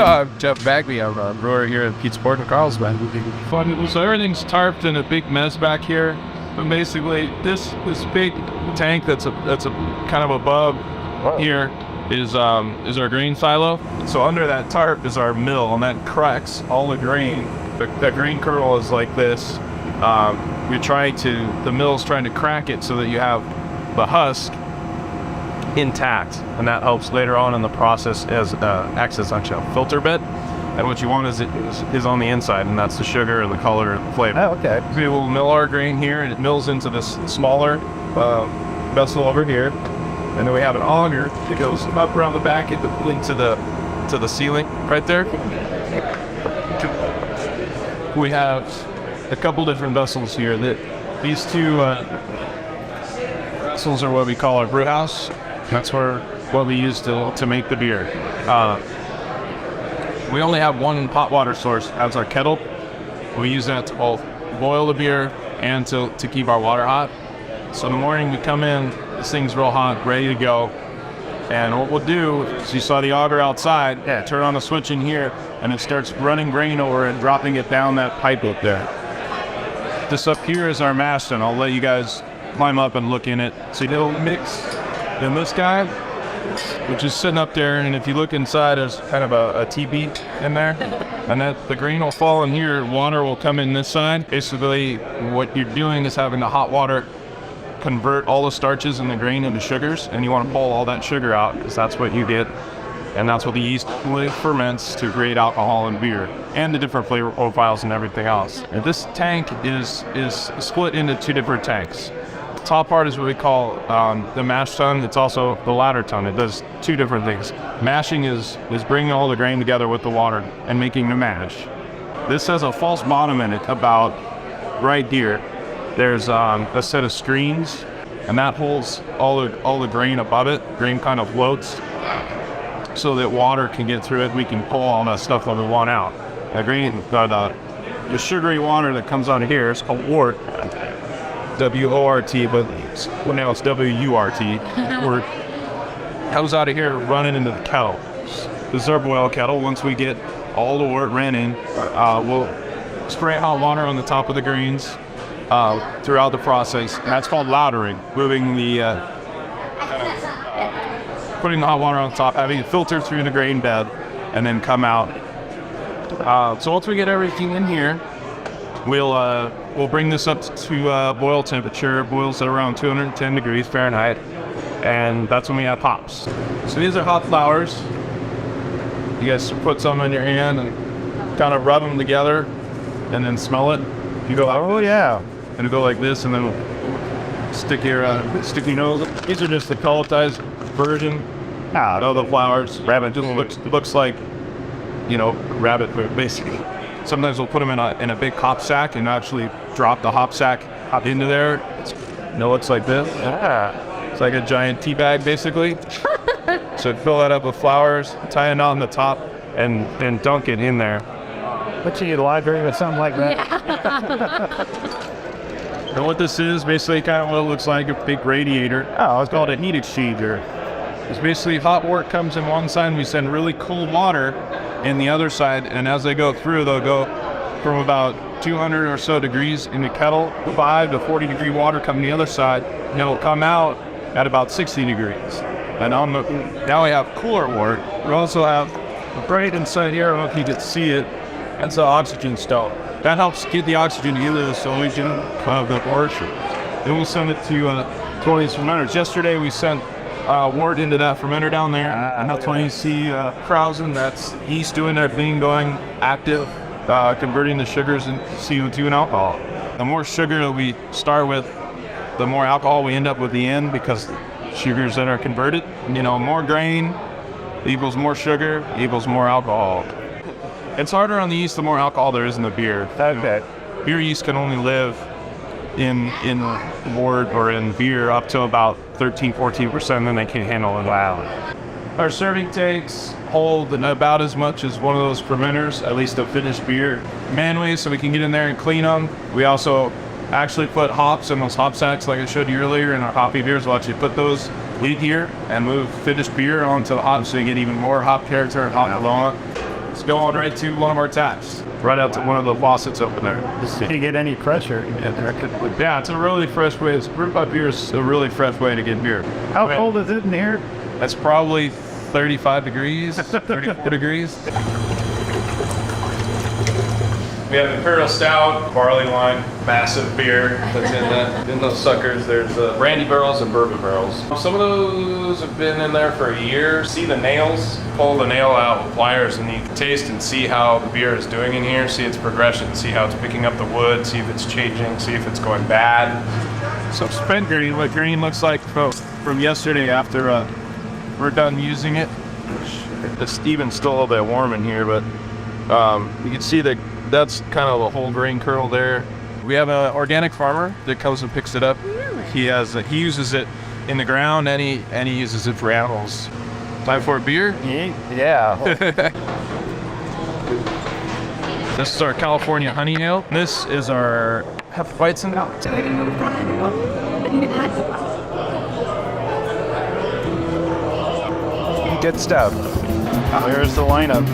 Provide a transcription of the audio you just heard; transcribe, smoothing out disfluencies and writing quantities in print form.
I'm Jeff Bagby. I'm a brewer here at Pizza Port Carlsbad. So everything's tarped in a big mess back here. But basically, this big tank that's a kind of above here is our grain silo. So under that tarp is our mill, and that cracks all the grain. The grain kernel is like this. The mill's trying to crack it so that you have the husk intact, and that helps later on in the process as acts as actually a filter bed. And what you want is on the inside, and that's the sugar and the color and the flavor. Oh, okay. We will mill our grain here, and it mills into this smaller vessel over here, and then we have an auger that goes up around the back and linked to the ceiling right there. We have a couple different vessels here. These two vessels are what we call our brew house. That's what we use to make the beer. We only have one hot water source as our kettle. We use that to both boil the beer and to keep our water hot. So in the morning we come in, this thing's real hot, ready to go. And what we'll do is, you saw the auger outside, turn on the switch in here, and it starts running grain over and dropping it down that pipe up there. This up here is our mash, and I'll let you guys climb up and look in it. So it'll mix in this guy, which is sitting up there, and if you look inside, there's kind of a T-bead in there, and that the grain will fall in here, water will come in this side. Basically, what you're doing is having the hot water convert all the starches in the grain into sugars, and you want to pull all that sugar out, because that's what you get, and that's what the yeast ferments to create alcohol in beer, and the different flavor profiles and everything else. And this tank is split into two different tanks. The top part is what we call the mash tun. It's also the ladder tun. It does two different things. Mashing is bringing all the grain together with the water and making the mash. This has a false bottom in it about right here. There's a set of screens, and that holds all the grain above it. Grain kind of floats so that water can get through it. We can pull all that stuff that we want out. The grain, the sugary water that comes out of here is called wort. W-O-R-T, but now it's W-U-R-T. Wort comes out of here running into the kettle. This is our boil kettle. Once we get all the wort ran in, we'll spray hot water on the top of the grains throughout the process. And that's called lautering, moving putting the hot water on top, having it filter through the grain bed, and then come out. So once we get everything in here, we'll bring this up to boil temperature. It boils at around 210 degrees Fahrenheit, and that's when we have hops. So these are hop flowers. You guys put some in your hand and kind of rub them together, and then smell it. You go, oh yeah, and you go like this, and then stick your nose. These are just the pelletized version of the flowers. Rabbit just looks like, rabbit food basically. Sometimes we'll put them in a big hop sack and actually drop the hop sack into there. It looks like this. Yeah. It's like a giant tea bag basically. So fill that up with flowers, tie a knot on the top, and then dunk it in there. What you need a library with something like that? Yeah. And what this is basically kind of what it looks like, a big radiator. Oh, it's called a heat exchanger. It's basically hot wort comes in one side, and we send really cold water in the other side, and as they go through, they'll go from about 200 or so degrees in the kettle, 5 to 40 degree water come the other side, and it'll come out at about 60 degrees. And now we have cooler wort. We also have right inside here, I don't know if you can see it, that's the oxygen stove. That helps get the oxygen into the solution of the wort. Then we'll send it to 20's fermenters. Yesterday we sent wort into that fermenter down there. And that's when you see Krausen, that's yeast doing their thing, going active, converting the sugars into CO2 and alcohol. The more sugar that we start with, the more alcohol we end up with the end, because sugars that are converted. More grain equals more sugar equals more alcohol. It's harder on the yeast the more alcohol there is in the beer. Beer yeast can only live in wort or in beer up to about 13-14%, then they can handle it. Wow. Our serving tanks hold about as much as one of those fermenters, at least a finished beer, manually, so we can get in there and clean them. We also actually put hops in those hop sacks like I showed you earlier in our hoppy beers. We'll actually put those in here and move finished beer onto the hops so you get even more hop character and hop aroma. It's going right to one of our taps, right out to one of the faucets open there. Did you get any pressure? Yeah, it's a really fresh way. Brewed by beer is a really fresh way to get beer. How cold is it in here? That's probably 35 degrees, 34 degrees. We have Imperial Stout, barley wine, massive beer that's in those suckers. There's brandy barrels and bourbon barrels. Some of those have been in there for a year. See the nails? Pull the nail out with pliers and you can taste and see how the beer is doing in here. See its progression, see how it's picking up the wood, see if it's changing, see if it's going bad. So spent green, what green looks like from yesterday after we're done using it. The Steven's still a little bit warm in here, but you can see that that's kind of a whole grain kernel there. We have an organic farmer that comes and picks it up. He uses it in the ground and he uses it for animals. Time for a beer? Yeah. This is our California honey ale. This is our Hefeweizen. Good stuff. There's the lineup.